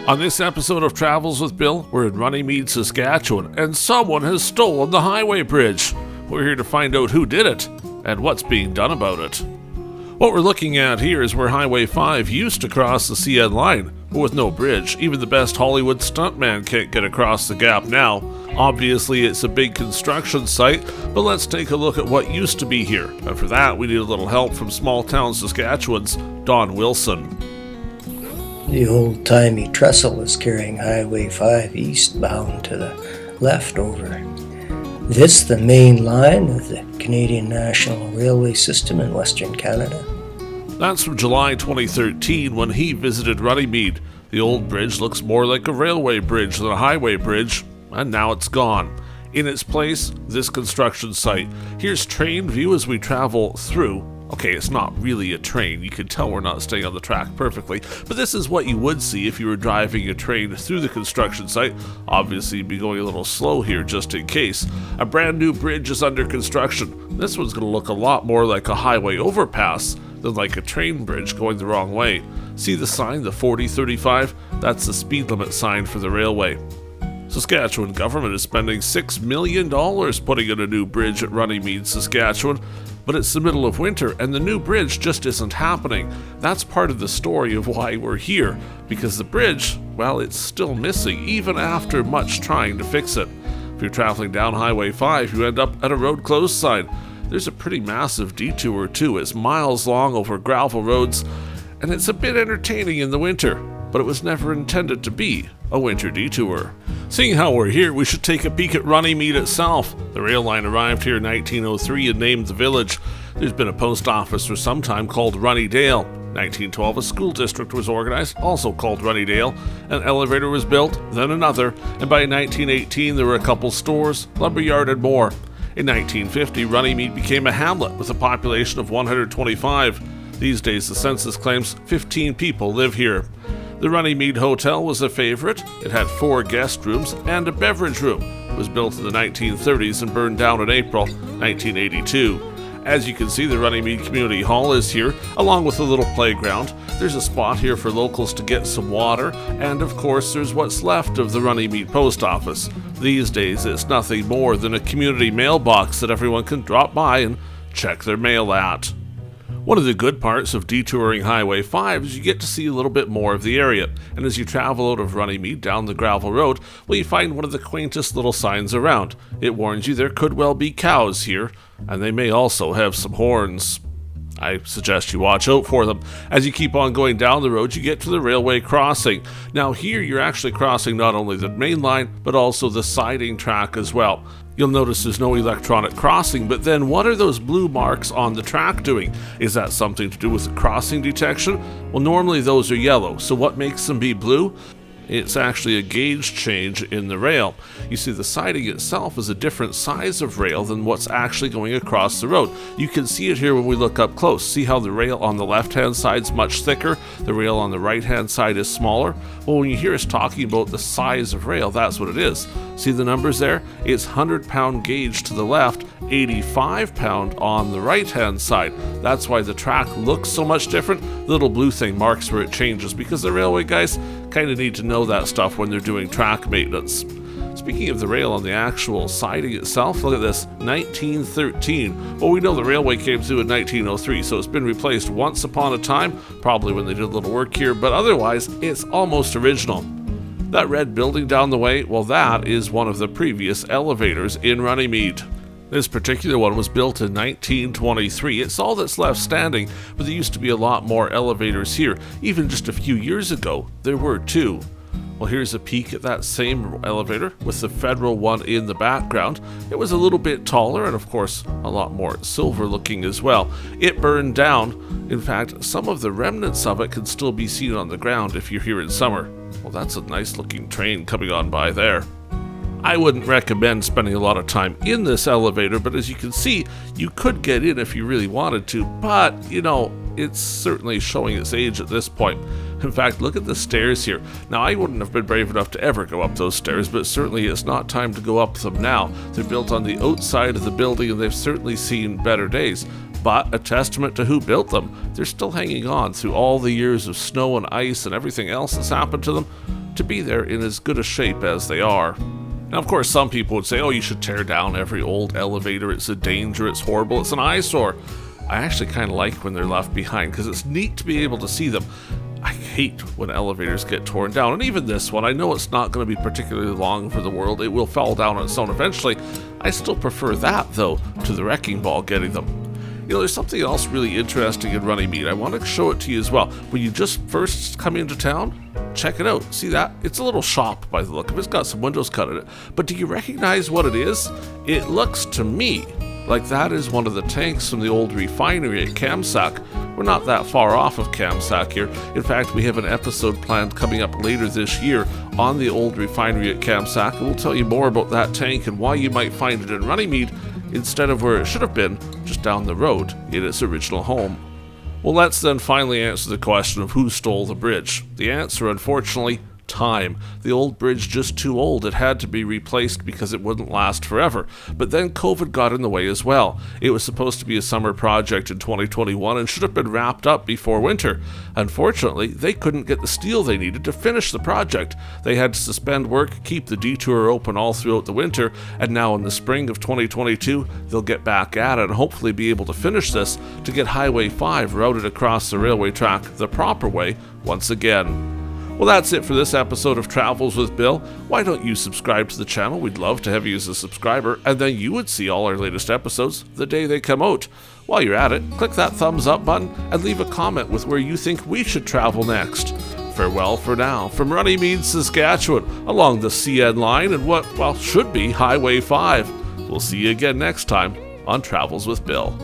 On this episode of Travels with Bill, we're in Runnymede, Saskatchewan, and someone has stolen the highway bridge. We're here to find out who did it and what's being done about it. What we're looking at here is where Highway 5 used to cross the CN line, but with no bridge, even the best Hollywood stuntman can't get across the gap now. Obviously, it's a big construction site, but let's take a look at what used to be here. And for that, we need a little help from small town Saskatchewan's Don Wilson. The old-timey trestle was carrying Highway 5 eastbound to the left over. This the main line of the Canadian National Railway System in Western Canada. That's from July 2013 when he visited Runnymede. The old bridge looks more like a railway bridge than a highway bridge, and now it's gone. In its place, this construction site. Here's train view as we travel through. Okay, it's not really a train. You can tell we're not staying on the track perfectly, but this is what you would see if you were driving a train through the construction site. Obviously, you'd be going a little slow here just in case. A brand new bridge is under construction. This one's going to look a lot more like a highway overpass than like a train bridge going the wrong way. See the sign, the 40-35? That's the speed limit sign for the railway. Saskatchewan government is spending $6 million putting in a new bridge at Runnymede, Saskatchewan. But it's the middle of winter and the new bridge just isn't happening. That's part of the story of why we're here, because the bridge, well, it's still missing even after much trying to fix it. If you're traveling down Highway 5, you end up at a road closed sign. There's a pretty massive detour too. It's miles long over gravel roads, and it's a bit entertaining in the winter, but it was never intended to be a winter detour. Seeing how we're here, we should take a peek at Runnymede itself. The rail line arrived here in 1903 and named the village. There's been a post office for some time called Runnydale. 1912, a school district was organized, also called Runnydale. An elevator was built, then another, and by 1918 there were a couple stores, lumberyard, and more. In 1950, Runnymede became a hamlet with a population of 125. These days, the census claims 15 people live here. The Runnymede Hotel was a favorite. It had 4 guest rooms and a beverage room. It was built in the 1930s and burned down in April 1982. As you can see, the Runnymede Community Hall is here, along with a little playground. There's a spot here for locals to get some water, and of course there's what's left of the Runnymede Post Office. These days it's nothing more than a community mailbox that everyone can drop by and check their mail at. One of the good parts of detouring Highway 5 is you get to see a little bit more of the area, and as you travel out of Runnymede down the gravel road, well, you find one of the quaintest little signs around. It warns you there could well be cows here, and they may also have some horns. I suggest you watch out for them. As you keep on going down the road, you get to the railway crossing. Now here you're actually crossing not only the main line, but also the siding track as well. You'll notice there's no electronic crossing, but then what are those blue marks on the track doing? Is that something to do with the crossing detection? Well, normally those are yellow, so what makes them be blue? It's actually a gauge change in the rail. You see, the siding itself is a different size of rail than what's actually going across the road. You can see it here when we look up close. See how the rail on the left-hand side is much thicker? The rail on the right-hand side is smaller? Well, when you hear us talking about the size of rail, that's what it is. See the numbers there? It's 100-pound gauge to the left, 85-pound on the right-hand side. That's why the track looks so much different. The little blue thing marks where it changes, because the railway guys kind of need to know that stuff when they're doing track maintenance. Speaking of the rail on the actual siding itself, look at this, 1913. Well, we know the railway came through in 1903, so it's been replaced once upon a time, probably when they did a little work here, but otherwise, it's almost original. That red building down the way, well, that is one of the previous elevators in Runnymede. This particular one was built in 1923. It's all that's left standing, but there used to be a lot more elevators here. Even just a few years ago, there were 2. Well, here's a peek at that same elevator with the federal one in the background. It was a little bit taller and, of course, a lot more silver looking as well. It burned down. In fact, some of the remnants of it can still be seen on the ground if you're here in summer. Well, that's a nice looking train coming on by there. I wouldn't recommend spending a lot of time in this elevator, but as you can see, you could get in if you really wanted to, but, it's certainly showing its age at this point. In fact, look at the stairs here. Now, I wouldn't have been brave enough to ever go up those stairs, but certainly it's not time to go up them now. They're built on the outside of the building, and they've certainly seen better days. But a testament to who built them. They're still hanging on through all the years of snow and ice and everything else that's happened to them. to be there in as good a shape as they are. Now, of course, some people would say, oh, you should tear down every old elevator, it's a danger, it's horrible, it's an eyesore. I actually kind of like when they're left behind because it's neat to be able to see them. I hate when elevators get torn down, and even this one, I know it's not going to be particularly long for the world, it will fall down on its own eventually. I still prefer that, though, to the wrecking ball getting them. You know, there's something else really interesting in Runnymede. I want to show it to you as well. When you just first come into town, check it out. See that? It's a little shop by the look of it. It's got some windows cut in it. But do you recognize what it is? It looks to me like that is one of the tanks from the old refinery at Kamsack. We're not that far off of Kamsack here. In fact, we have an episode planned coming up later this year on the old refinery at Kamsack, and we'll tell you more about that tank and why you might find it in Runnymede instead of where it should have been, just down the road in its original home. Well, let's then finally answer the question of who stole the bridge. The answer, unfortunately, time. The old bridge just too old. It had to be replaced because it wouldn't last forever. But then COVID got in the way as well. It was supposed to be a summer project in 2021 and should have been wrapped up before winter. Unfortunately, they couldn't get the steel they needed to finish the project. They had to suspend work, keep the detour open all throughout the winter, and now in the spring of 2022, they'll get back at it and hopefully be able to finish this to get Highway 5 routed across the railway track the proper way once again. Well, that's it for this episode of Travels with Bill. Why don't you subscribe to the channel? We'd love to have you as a subscriber, and then you would see all our latest episodes the day they come out. While you're at it, click that thumbs up button and leave a comment with where you think we should travel next. Farewell for now from Runnymede, Saskatchewan, along the CN line and what, well, should be Highway 5. We'll see you again next time on Travels with Bill.